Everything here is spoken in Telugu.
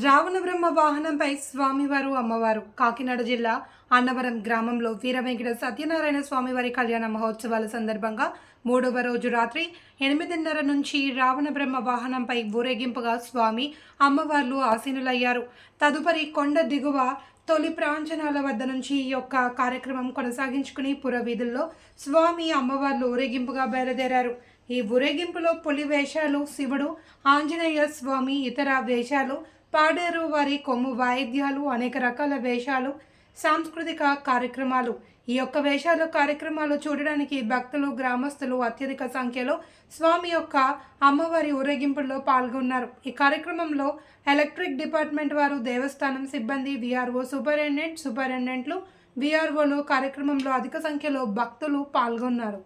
రావణ బ్రహ్మ వాహనంపై స్వామివారు అమ్మవారు కాకినాడ జిల్లా అన్నవరం గ్రామంలో వీర వెంకట సత్యనారాయణ స్వామివారి కళ్యాణ మహోత్సవాల సందర్భంగా 3వ రోజు రాత్రి 8:30 నుంచి రావణ బ్రహ్మ వాహనంపై ఊరేగింపుగా స్వామి అమ్మవార్లు ఆసీనులయ్యారు. తదుపరి కొండ దిగువ తొలి ప్రాంజనాల వద్ద నుంచి ఈ యొక్క కార్యక్రమం కొనసాగించుకుని పురవీధుల్లో స్వామి అమ్మవార్లు ఊరేగింపుగా బయలుదేరారు. ఈ ఊరేగింపులో పులి వేషాలు, శివుడు, ఆంజనేయ స్వామి, ఇతర వేషాలు, పాడేరు వారి కొమ్ము వాయిద్యాలు, అనేక రకాల వేషాలు, సాంస్కృతిక కార్యక్రమాలు. ఈ యొక్క వేషాలు కార్యక్రమాలు చూడడానికి భక్తులు, గ్రామస్తులు అత్యధిక సంఖ్యలో స్వామి యొక్క అమ్మవారి ఊరేగింపుల్లో పాల్గొన్నారు. ఈ కార్యక్రమంలో ఎలక్ట్రిక్ డిపార్ట్మెంట్ వారు, దేవస్థానం సిబ్బంది, విఆర్ఓ, సూపరింటెండెంట్లు, విఆర్ఓలు కార్యక్రమంలో అధిక సంఖ్యలో భక్తులు పాల్గొన్నారు.